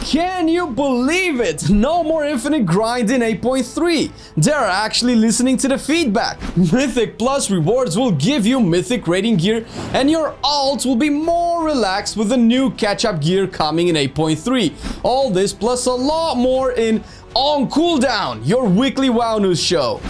Can you believe it? No more infinite grind in 8.3. They're actually listening to the feedback. Mythic Plus rewards will give you Mythic rating gear, and your alt will be more relaxed with the new catch-up gear coming in 8.3. All this plus a lot more in On Cooldown, your weekly WoW News show.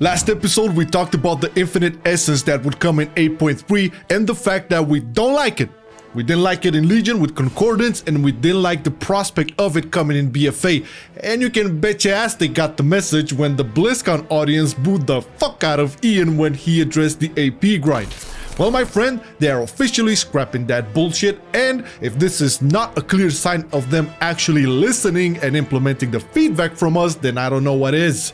Last episode, we talked about the infinite essence that would come in 8.3 and the fact that we don't like it. We didn't like it in Legion with Concordance, and we didn't like the prospect of it coming in BFA. And you can bet your ass they got the message when the BlizzCon audience booed the fuck out of Ian when he addressed the AP grind. Well, my friend, they are officially scrapping that bullshit, and if this is not a clear sign of them actually listening and implementing the feedback from us, then I don't know what is.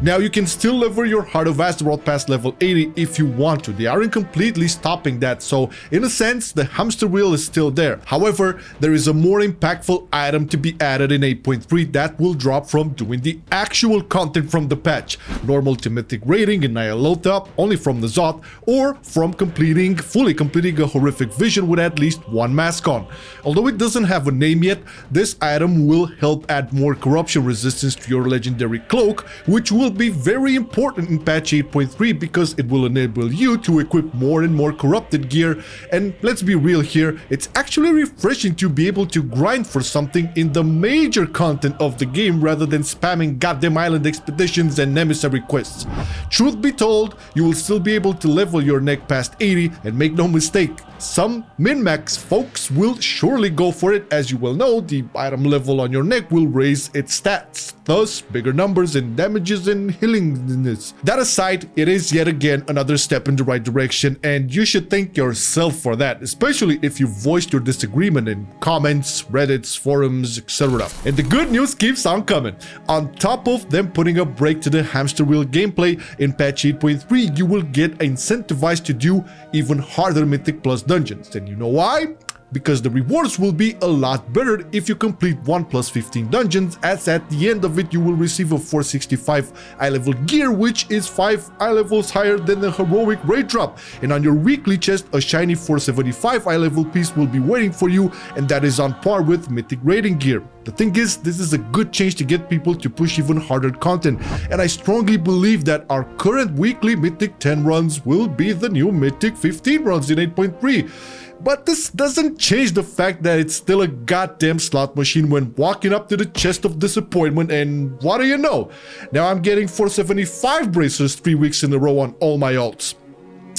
Now, you can still level your Heart of Azeroth past level 80 if you want to. They aren't completely stopping that, so in a sense, the hamster wheel is still there. However, there is a more impactful item to be added in 8.3 that will drop from doing the actual content from the patch. Normal to Mythic rating in Nyalotha, only from the Zot, or from fully completing a horrific vision with at least one mask on. Although it doesn't have a name yet, this item will help add more corruption resistance to your legendary cloak, which will be very important in patch 8.3 because it will enable you to equip more and more corrupted gear. And let's be real here, it's actually refreshing to be able to grind for something in the major content of the game rather than spamming goddamn island expeditions and emissary quests. Truth be told, you will still be able to level your neck past 80, and make no mistake, some min-max folks will surely go for it. As you well know, the item level on your neck will raise its stats, thus bigger numbers and damages and healingness. That aside, it is yet again another step in the right direction, and you should thank yourself for that, especially if you voiced your disagreement in comments, Reddits, forums, etc. And the good news keeps on coming. On top of them putting a break to the hamster wheel gameplay, in patch 8.3 you will get incentivized to do even harder Mythic Plus dungeons. And you know why? Because the rewards will be a lot better if you complete 1 plus 15 dungeons, as at the end of it you will receive a 465 eye level gear, which is 5 eye levels higher than the heroic raid drop. And on your weekly chest, a shiny 475 eye level piece will be waiting for you, and that is on par with Mythic rating gear. The thing is, this is a good change to get people to push even harder content, and I strongly believe that our current weekly Mythic 10 runs will be the new Mythic 15 runs in 8.3. But this doesn't change the fact that it's still a goddamn slot machine when walking up to the chest of disappointment, and what do you know? Now I'm getting 475 bracers 3 weeks in a row on all my alts.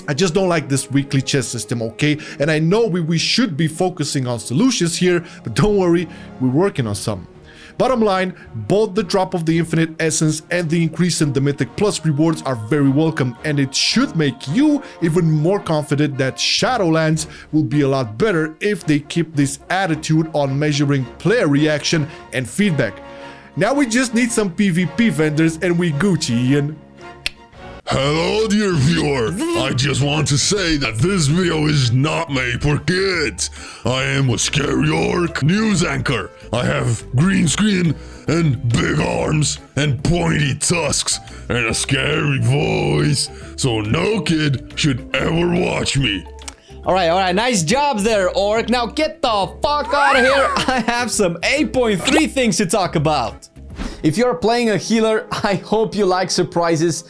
I just don't like this weekly chest system, okay? And I know we should be focusing on solutions here, but don't worry, we're working on some. Bottom line, both the drop of the infinite essence and the increase in the Mythic Plus rewards are very welcome, and it should make you even more confident that Shadowlands will be a lot better if they keep this attitude on measuring player reaction and feedback. Now we just need some PvP vendors and we Gucci, Ian. Hello dear viewer, I just want to say that this video is not made for kids. I am a scary orc news anchor. I have green screen and big arms and pointy tusks and a scary voice, so no kid should ever watch me. Alright, nice job there, Orc. Now get the fuck out of here. I have some 8.3 things to talk about. If you're playing a healer, I hope you like surprises.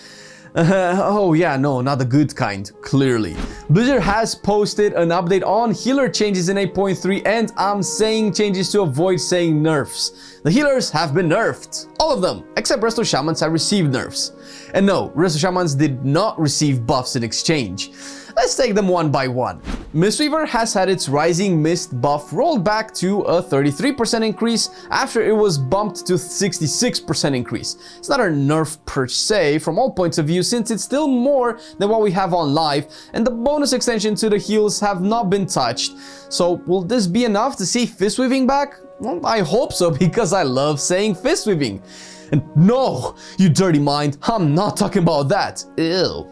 Oh yeah, no, not the good kind, clearly. Blizzard has posted an update on healer changes in 8.3, and I'm saying changes to avoid saying nerfs. The healers have been nerfed. All of them, except Resto Shamans have received nerfs. And no, Resto Shamans did not receive buffs in exchange. Let's take them one by one. Mistweaver has had its Rising Mist buff rolled back to a 33% increase after it was bumped to 66% increase. It's not a nerf per se from all points of view, since it's still more than what we have on live, and the bonus extension to the heals have not been touched. So will this be enough to see fist weaving back? Well, I hope so, because I love saying fist weaving. And no, you dirty mind, I'm not talking about that. Ew.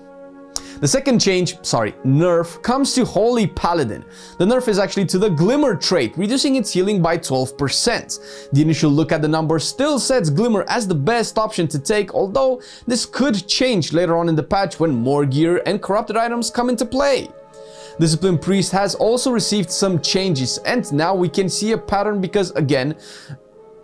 The second nerf, comes to Holy Paladin. The nerf is actually to the Glimmer trait, reducing its healing by 12%. The initial look at the number still sets Glimmer as the best option to take, although this could change later on in the patch when more gear and corrupted items come into play. Discipline Priest has also received some changes, and now we can see a pattern because, again,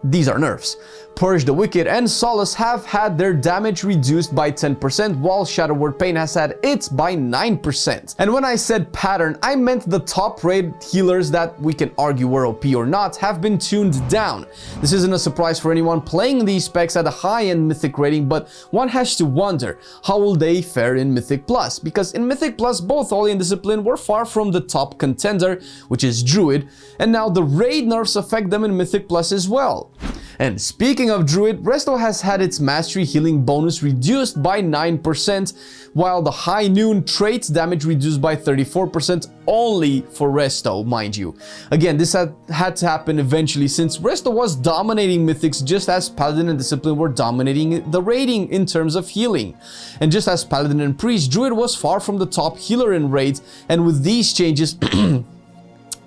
these are nerfs. Purge the Wicked and Solace have had their damage reduced by 10%, while Shadow Word Pain has had its by 9%. And when I said pattern, I meant the top-rated healers that we can argue were OP or not have been tuned down. This isn't a surprise for anyone playing these specs at a high-end Mythic rating, but one has to wonder, how will they fare in Mythic Plus? Because in Mythic Plus, both Holy and Discipline were far from the top contender, which is Druid, and now the raid nerfs affect them in Mythic Plus as well. And speaking of Druid, Resto has had its Mastery Healing bonus reduced by 9%, while the High Noon traits damage reduced by 34% only for Resto, mind you. Again, this had to happen eventually since Resto was dominating Mythics just as Paladin and Discipline were dominating the raiding in terms of healing. And just as Paladin and Priest, Druid was far from the top healer in raids, and with these changes,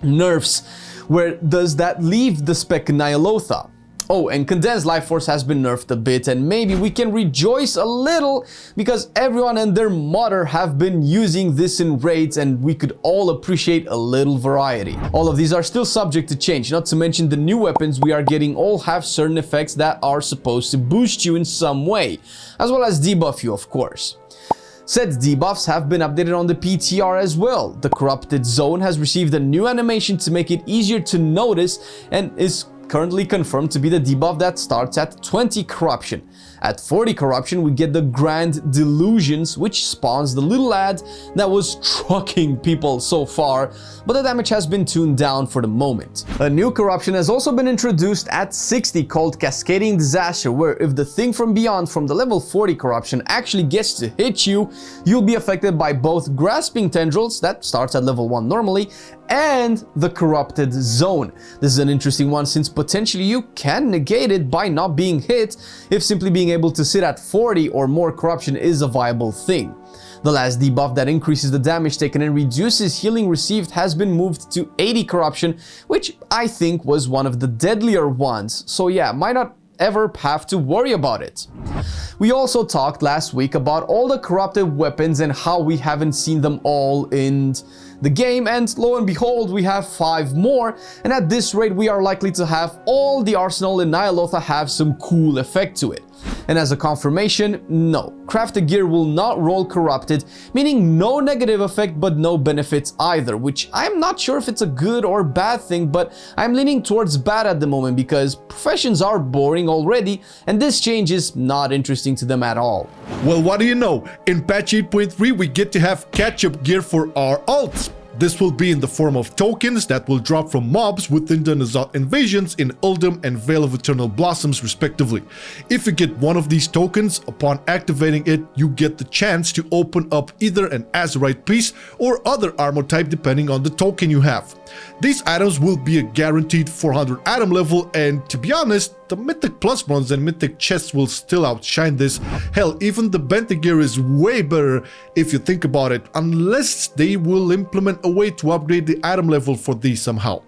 nerfs, where does that leave the spec Nyalotha? Oh, and Condensed Life Force has been nerfed a bit, and maybe we can rejoice a little because everyone and their mother have been using this in raids, and we could all appreciate a little variety. All of these are still subject to change, not to mention the new weapons we are getting all have certain effects that are supposed to boost you in some way, as well as debuff you, of course. Said debuffs have been updated on the PTR as well. The Corrupted Zone has received a new animation to make it easier to notice and is currently confirmed to be the debuff that starts at 20 corruption. At 40 corruption, we get the Grand Delusions, which spawns the little lad that was trucking people so far, but the damage has been tuned down for the moment. A new corruption has also been introduced at 60 called Cascading Disaster, where if the thing from beyond from the level 40 corruption actually gets to hit you, you'll be affected by both Grasping Tendrils, that starts at level 1 normally, and the Corrupted Zone. This is an interesting one since potentially you can negate it by not being hit if simply being able to sit at 40 or more corruption is a viable thing. The last debuff that increases the damage taken and reduces healing received has been moved to 80 corruption, which I think was one of the deadlier ones, so yeah, might not ever have to worry about it. We also talked last week about all the corrupted weapons and how we haven't seen them all in the game, and lo and behold, we have 5 more, and at this rate we are likely to have all the arsenal in Nyalotha have some cool effect to it. And as a confirmation, no, crafted gear will not roll corrupted, meaning no negative effect but no benefits either, which I'm not sure if it's a good or bad thing, but I'm leaning towards bad at the moment because professions are boring already and this change is not interesting to them at all. Well, what do you know? In patch 8.3 we get to have catch-up gear for our alts. This will be in the form of tokens that will drop from mobs within the N'Zoth invasions in Uldum and Vale of Eternal Blossoms respectively. If you get one of these tokens, upon activating it, you get the chance to open up either an Azurite piece or other armor type depending on the token you have. These items will be a guaranteed 400 item level, and to be honest, the Mythic Plus runs and Mythic chests will still outshine this. Hell, even the Bente gear is way better if you think about it, unless they will implement a way to upgrade the item level for these somehow.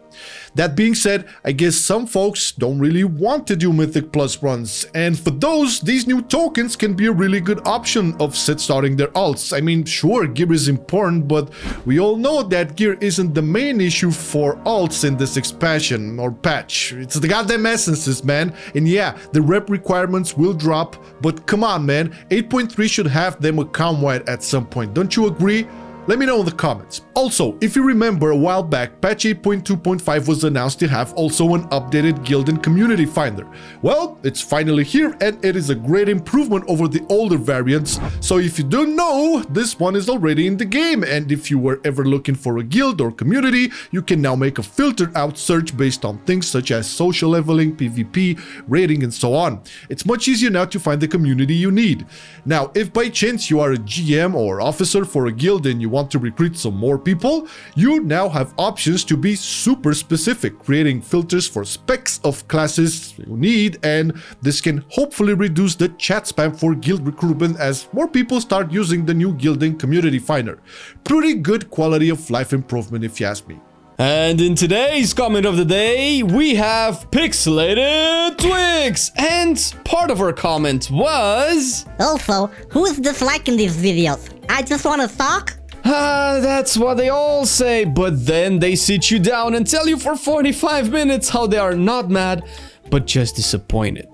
That being said, I guess some folks don't really want to do Mythic Plus runs, and for those, these new tokens can be a really good option of starting their alts. I mean, sure, gear is important, but we all know that gear isn't the main issue for alts in this expansion or patch. It's the goddamn essences, man. And yeah, the rep requirements will drop, but come on, man, 8.3 should have them account-wide at some point. Don't you agree? Let me know in the comments. Also, if you remember a while back, patch 8.2.5 was announced to have also an updated guild and community finder. Well, it's finally here and it is a great improvement over the older variants. So if you don't know, this one is already in the game, and if you were ever looking for a guild or community, you can now make a filtered out search based on things such as social leveling, PvP, rating, and so on. It's much easier now to find the community you need. Now, if by chance you are a GM or officer for a guild and you want to recruit some more people people, you now have options to be super specific, creating filters for specs of classes you need, and this can hopefully reduce the chat spam for guild recruitment as more people start using the new guilding community finder. Pretty good quality of life improvement if you ask me. And in today's comment of the day, we have Pixelated Twix, and part of our comment was... Also, who is disliking these videos? I just want to talk? That's what they all say, but then they sit you down and tell you for 45 minutes how they are not mad, but just disappointed.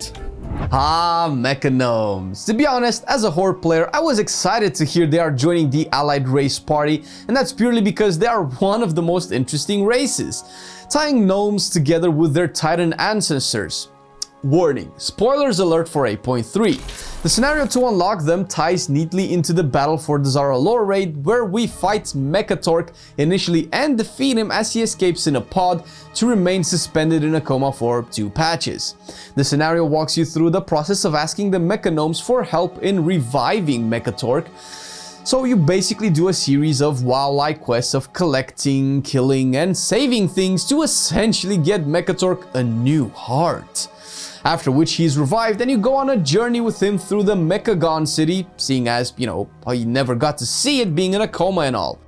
Mecha gnomes. To be honest, as a horde player, I was excited to hear they are joining the allied race party, and that's purely because they are one of the most interesting races, tying gnomes together with their titan ancestors. Warning, spoilers alert for 8.3. The scenario to unlock them ties neatly into the Battle for the Zara lore raid, where we fight Mecha initially and defeat him as he escapes in a pod to remain suspended in a coma for 2 patches. The scenario walks you through the process of asking the Mecha gnomes for help in reviving Mecha. So you basically do a series of WoW-like quests of collecting, killing, and saving things to essentially get Mecha a new heart. After which he is revived and you go on a journey with him through the Mechagon city, seeing as, you know, how you never got to see it being in a coma and all.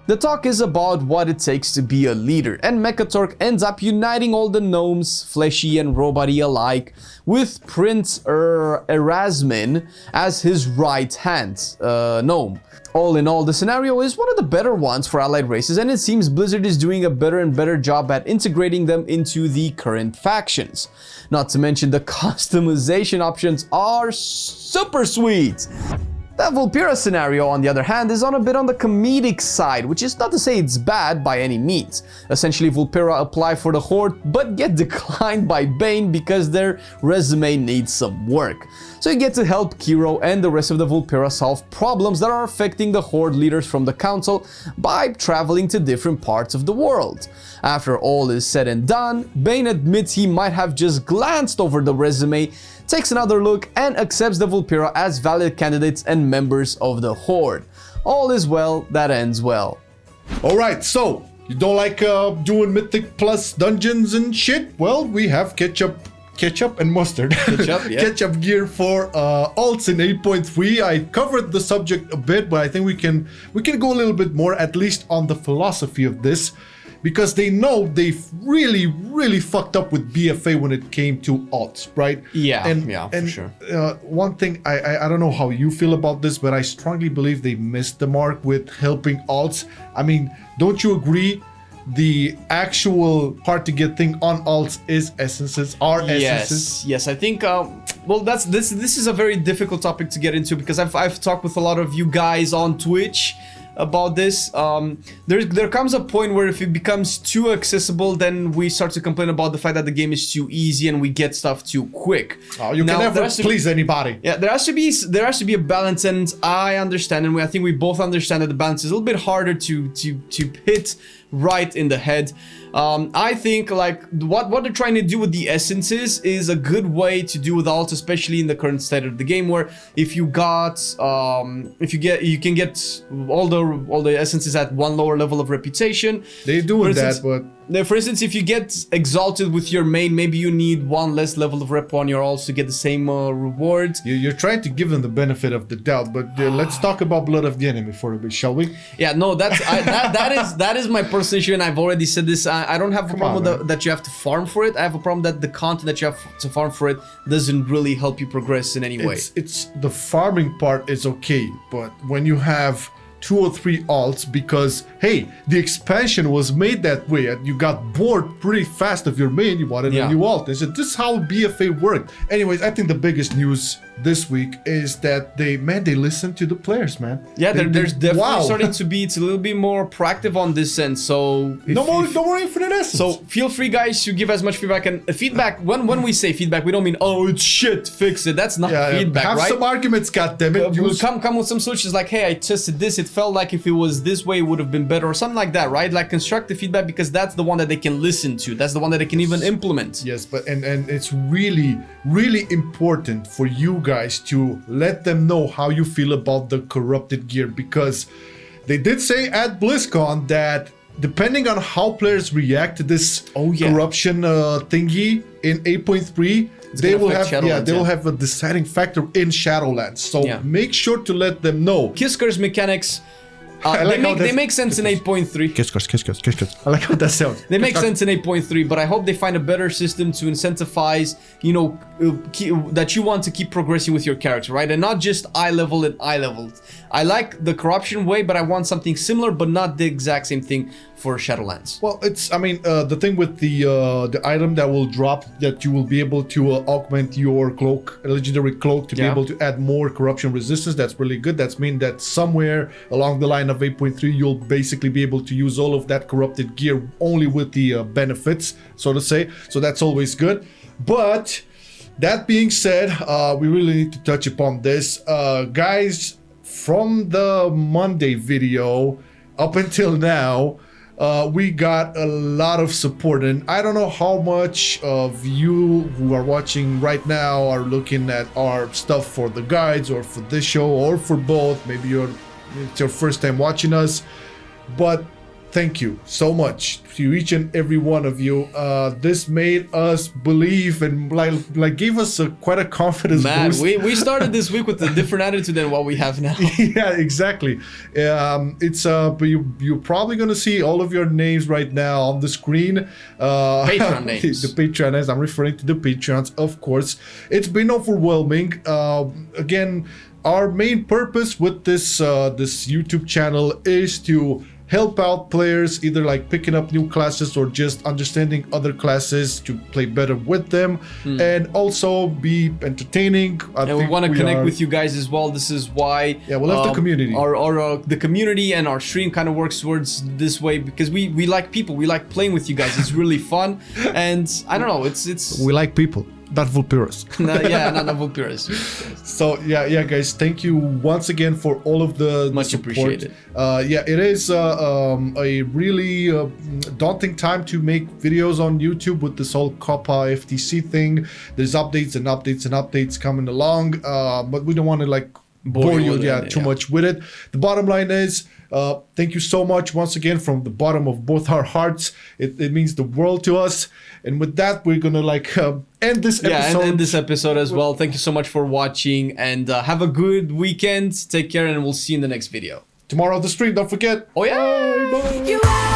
The talk is about what it takes to be a leader, and Mecha ends up uniting all the gnomes, fleshy and robot-y alike, with Prince Erasmin as his right hand gnome. All in all, the scenario is one of the better ones for allied races, and it seems Blizzard is doing a better and better job at integrating them into the current factions. Not to mention the customization options are super sweet. The Vulpera scenario, on the other hand, is on a bit on the comedic side, which is not to say it's bad by any means. Essentially, Vulpera apply for the Horde, but get declined by Bane because their resume needs some work. So you get to help Kiro and the rest of the Vulpera solve problems that are affecting the Horde leaders from the Council by traveling to different parts of the world. After all is said and done, Bane admits he might have just glanced over the resume, takes another look, and accepts the Vulpera as valid candidates and members of the Horde. All is well that ends well. Alright, so, you don't like doing Mythic plus dungeons and shit? Well, we have ketchup and mustard. Ketchup, yeah. Ketchup gear for alts in 8.3. I covered the subject a bit, but I think we can go a little bit more, at least on the philosophy of this. Because they know they've really fucked up with BFA when it came to alts, right? Yeah, and for sure. One thing, I don't know how you feel about this, but I strongly believe they missed the mark with helping alts. I mean, don't you agree? The actual hard to get thing on alts is essences, essences. Yes, I think, well, this is a very difficult topic to get into because I've talked with a lot of you guys on Twitch about this. There comes a point where if it becomes too accessible, then we start to complain about the fact that the game is too easy and we get stuff too quick. Oh, you can never please anybody. Yeah, there has to be a balance, and I understand, and I think we both understand that the balance is a little bit harder to hit right in the head. I think like what they're trying to do with the essences is a good way to do with alts, especially in the current state of the game, where if you got you can get all the essences at one lower level of reputation. They're doing that, but for instance, if you get exalted with your main, maybe you need one less level of rep on your alts to get the same reward. You're trying to give them the benefit of the doubt, but let's talk about Blood of the Enemy for a bit, shall we? Yeah, no, that is my personal issue, and I've already said this. I don't have a problem that you have to farm for it. I have a problem that the content that you have to farm for it doesn't really help you progress in any way. It's the farming part is okay, but when you have 2 or 3 alts, because hey, the expansion was made that way and you got bored pretty fast of your main, you wanted a new alt. They said this is how BFA worked. Anyways, I think the biggest news this week is that they listen to the players, man. Yeah, there's definitely starting to be, it's a little bit more proactive on this end. So no more infinite essence. So feel free, guys, to give as much feedback, and feedback. When we say feedback, we don't mean it's shit, fix it. That's not feedback, have right? Some arguments, goddammit. Come with some solutions, like, hey, I tested this. It felt like if it was this way, it would have been better, or something like that, right? Like constructive feedback, because that's the one that they can listen to. That's the one that they can even implement. Yes, but and it's really important for you guys to let them know how you feel about the corrupted gear, because They did say at BlizzCon that depending on how players react to this corruption thingy in 8.3, they will have a deciding factor in Shadowlands. So make sure to let them know. Kisker's mechanics. They make sense in 8.3. Kiss. I like how that sounds. They make sense in 8.3, but I hope they find a better system to incentivize, you know, that you want to keep progressing with your character, right? And not just eye level and eye level. I like the corruption way, but I want something similar, but not the exact same thing for Shadowlands. Well, it's, I mean, the thing with the item that will drop, that you will be able to augment your cloak, a legendary cloak, to be able to add more corruption resistance. That's really good. That's mean that somewhere along the line of 8.3, you'll basically be able to use all of that corrupted gear only with the benefits, so to say. So that's always good. But that being said, we really need to touch upon this. Guys, from the Monday video up until now, we got a lot of support, and I don't know how much of you who are watching right now are looking at our stuff for the guides or for this show or for both. Maybe it's your first time watching us, but thank you so much to each and every one of you. This made us believe and like gave us quite a confidence boost. We started this week with a different attitude than what we have now. Yeah, exactly. It's but you're probably gonna see all of your names right now on the screen. Patreon names. The Patreon names. I'm referring to the Patreons, of course. It's been overwhelming. Again, our main purpose with this this YouTube channel is to help out players, either like picking up new classes or just understanding other classes to play better with them, and also be entertaining. And we want to connect with you guys as well. This is why we love the community. The community and our stream kind of works towards this way, because we like people. We like playing with you guys. It's really fun, and I don't know. It's we like people. Not Vulperas. Not Vulperas. So yeah, guys, thank you once again for all of the much support. appreciated. It is a really daunting time to make videos on YouTube with this whole COPPA FTC thing. There's updates and updates and updates coming along, but we don't want to like bore you too much with it. The bottom line is, thank you so much once again from the bottom of both our hearts. It means the world to us. And with that, we're gonna like end this episode. Yeah, and end this episode as well. Thank you so much for watching, and have a good weekend. Take care, and we'll see you in the next video. Tomorrow the stream, don't forget. Oh yeah. Bye.